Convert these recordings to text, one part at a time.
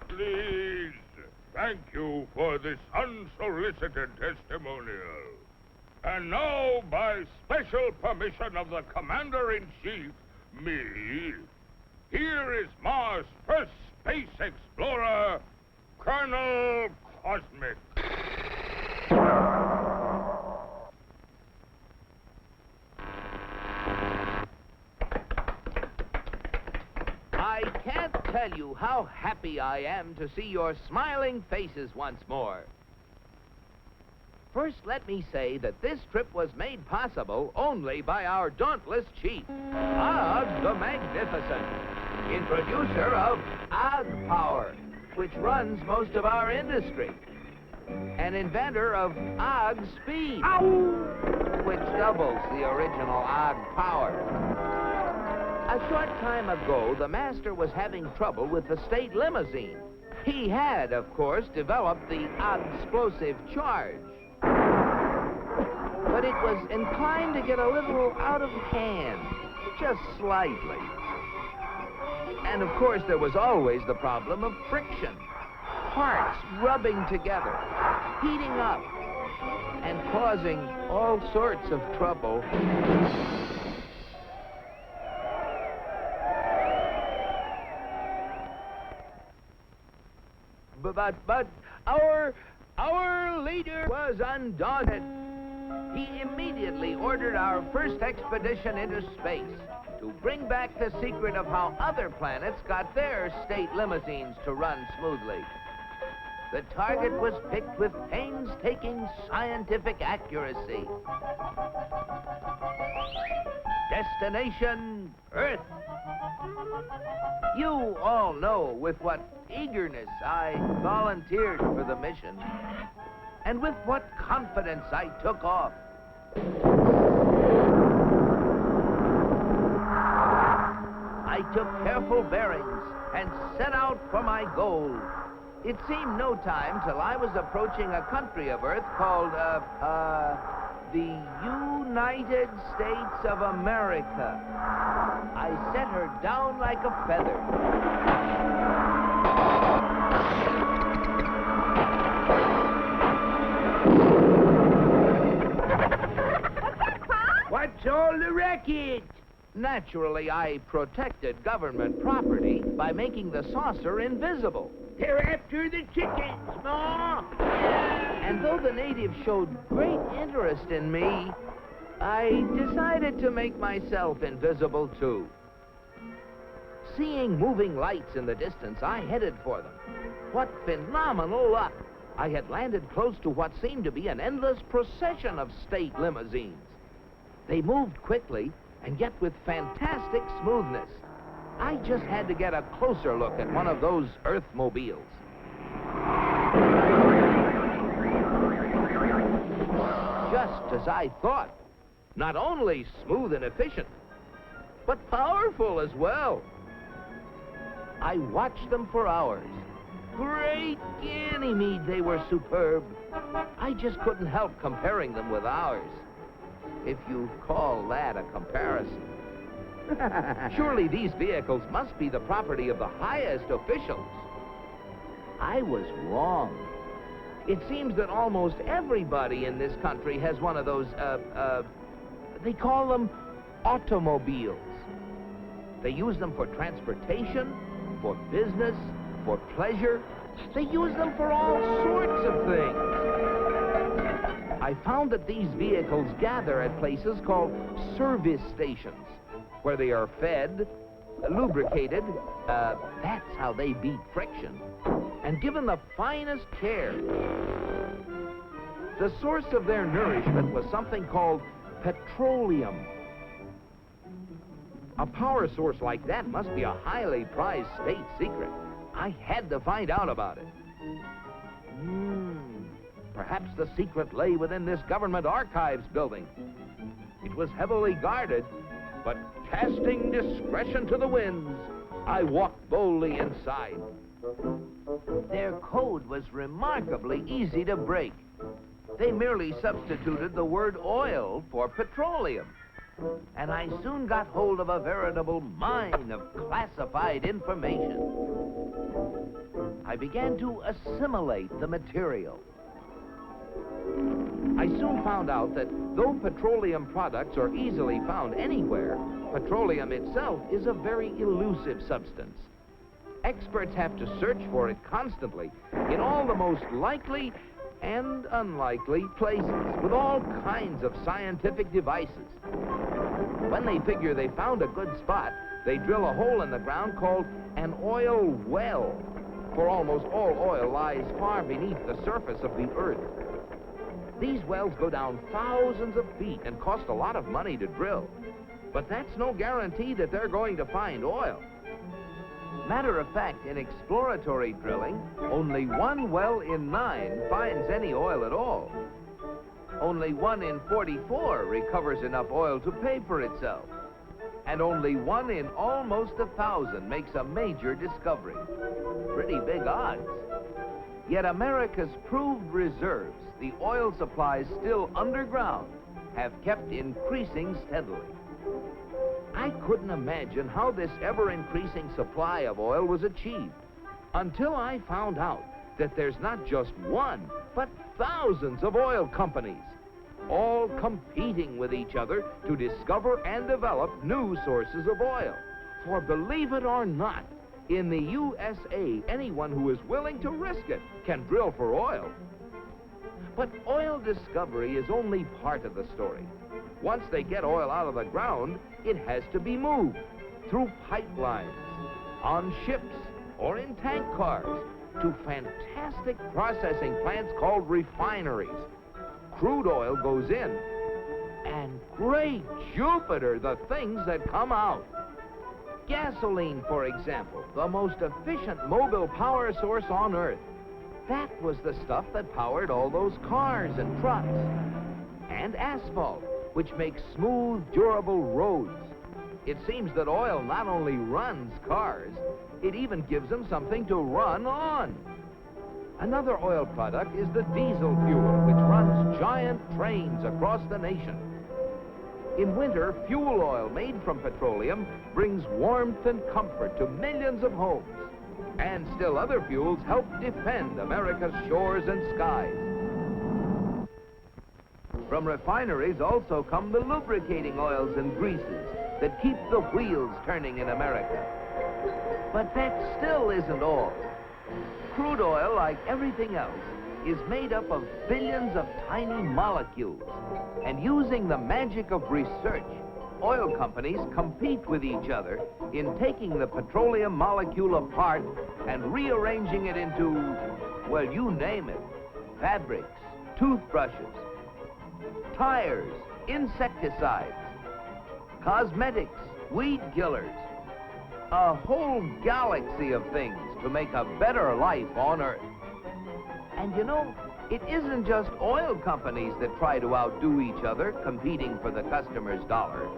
Please, thank you for this unsolicited testimonial. And now, by special permission of the Commander-in-Chief, me, here is Mars' first space explorer, Colonel Cosmic. I can't tell you how happy I am to see your smiling faces once more. First, let me say that this trip was made possible only by our dauntless chief, Og the Magnificent, introducer of Og Power, which runs most of our industry, and inventor of Og Speed, which doubles the original Og Power. A short time ago, the master was having trouble with the state limousine. He had, of course, developed the explosive charge. But it was inclined to get a little out of hand, just slightly. And, of course, there was always the problem of friction. Parts rubbing together, heating up, and causing all sorts of trouble. But our leader was undaunted. He immediately ordered our first expedition into space to bring back the secret of how other planets got their state limousines to run smoothly. The target was picked with painstaking scientific accuracy. Destination, Earth. You all know with what eagerness I volunteered for the mission, and with what confidence I took off. I took careful bearings and set out for my goal. It seemed no time till I was approaching a country of Earth called, the United States of America. I set her down like a feather. What's What's all the racket? Naturally, I protected government property by making the saucer invisible. They're after the chickens, Ma. And though the natives showed great interest in me, I decided to make myself invisible too. Seeing moving lights in the distance, I headed for them. What phenomenal luck! I had landed close to what seemed to be an endless procession of state limousines. They moved quickly and yet with fantastic smoothness. I just had to get a closer look at one of those Earthmobiles. Just as I thought. Not only smooth and efficient, but powerful as well. I watched them for hours. Great Ganymede, they were superb. I just couldn't help comparing them with ours, if you call that a comparison. Surely these vehicles must be the property of the highest officials. I was wrong. It seems that almost everybody in this country has one of those, they call them automobiles. They use them for transportation, for business, for pleasure. They use them for all sorts of things. I found that these vehicles gather at places called service stations, where they are fed, lubricated, that's how they beat friction, and given the finest care. The source of their nourishment was something called petroleum. A power source like that must be a highly prized state secret. I had to find out about it. Perhaps the secret lay within this government archives building. It was heavily guarded, but casting discretion to the winds, I walked boldly inside. Their code was remarkably easy to break. They merely substituted the word oil for petroleum. And I soon got hold of a veritable mine of classified information. I began to assimilate the material. I soon found out that though petroleum products are easily found anywhere, petroleum itself is a very elusive substance. Experts have to search for it constantly in all the most likely and unlikely places with all kinds of scientific devices. When they figure they found a good spot, they drill a hole in the ground called an oil well, for almost all oil lies far beneath the surface of the earth. These wells go down thousands of feet and cost a lot of money to drill. But that's no guarantee that they're going to find oil. Matter of fact, in exploratory drilling, only 1 well in 9 finds any oil at all. Only 1 in 44 recovers enough oil to pay for itself. And only 1 in almost 1,000 makes a major discovery. Pretty big odds. Yet America's proved reserves, the oil supplies still underground, have kept increasing steadily. I couldn't imagine how this ever-increasing supply of oil was achieved until I found out that there's not just one, but thousands of oil companies, all competing with each other to discover and develop new sources of oil. For believe it or not, in the USA, anyone who is willing to risk it can drill for oil. But oil discovery is only part of the story. Once they get oil out of the ground, it has to be moved through pipelines, on ships, or in tank cars to fantastic processing plants called refineries. Crude oil goes in, and great Jupiter, the things that come out. Gasoline, for example, the most efficient mobile power source on Earth. That was the stuff that powered all those cars and trucks. And asphalt, which makes smooth, durable roads. It seems that oil not only runs cars, it even gives them something to run on. Another oil product is the diesel fuel, which runs giant trains across the nation. In winter, fuel oil made from petroleum brings warmth and comfort to millions of homes. And still other fuels help defend America's shores and skies. From refineries also come the lubricating oils and greases that keep the wheels turning in America. But that still isn't all. Crude oil, like everything else, is made up of billions of tiny molecules. And using the magic of research, oil companies compete with each other in taking the petroleum molecule apart and rearranging it into, well, you name it, fabrics, toothbrushes, tires, insecticides, cosmetics, weed killers, a whole galaxy of things to make a better life on Earth. And you know, it isn't just oil companies that try to outdo each other, competing for the customer's dollar.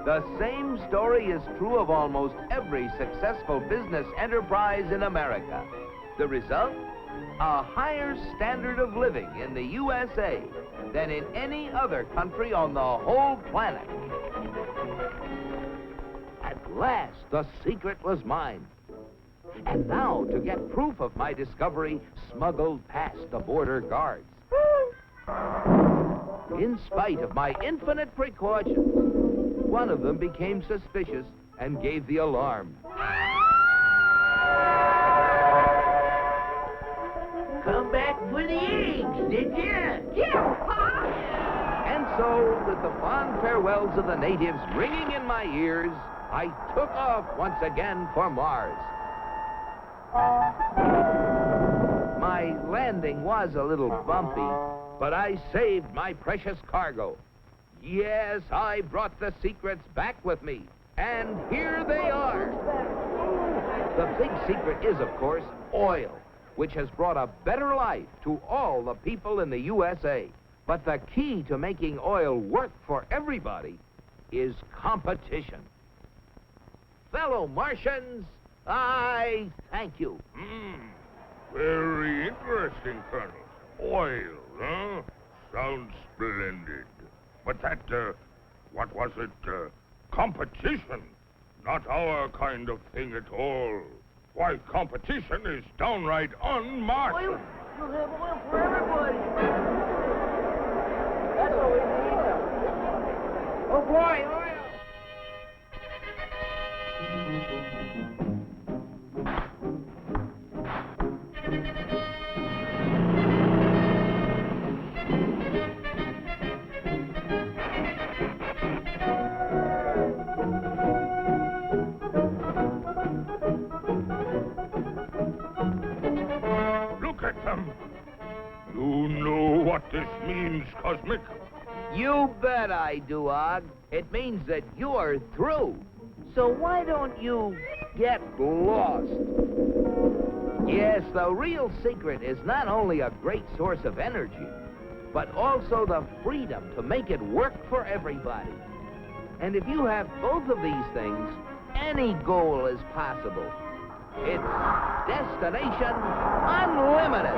The same story is true of almost every successful business enterprise in America. The result? A higher standard of living in the USA than in any other country on the whole planet. At last, the secret was mine. And now, to get proof of my discovery, smuggled past the border guards. In spite of my infinite precautions, one of them became suspicious and gave the alarm. Come back for the eggs, did you? Yeah, Pa! And so, with the fond farewells of the natives ringing in my ears, I took off once again for Mars. My landing was a little bumpy, but I saved my precious cargo. Yes, I brought the secrets back with me, and here they are. The big secret is, of course, oil, which has brought a better life to all the people in the USA. But the key to making oil work for everybody is competition. Fellow Martians, I thank you. Very interesting, Colonel. Oil, huh? Sounds splendid. But that, what was it? Competition. Not our kind of thing at all. Why, competition is downright un-Martian. Oil? We'll have oil for everybody. That's what we need. Oh, boy, oil. Look at them. You know what this means, Cosmic? You bet I do, Og. It means that you're through. So why don't you get lost? Yes, the real secret is not only a great source of energy, but also the freedom to make it work for everybody. And if you have both of these things, any goal is possible. It's Destination Unlimited.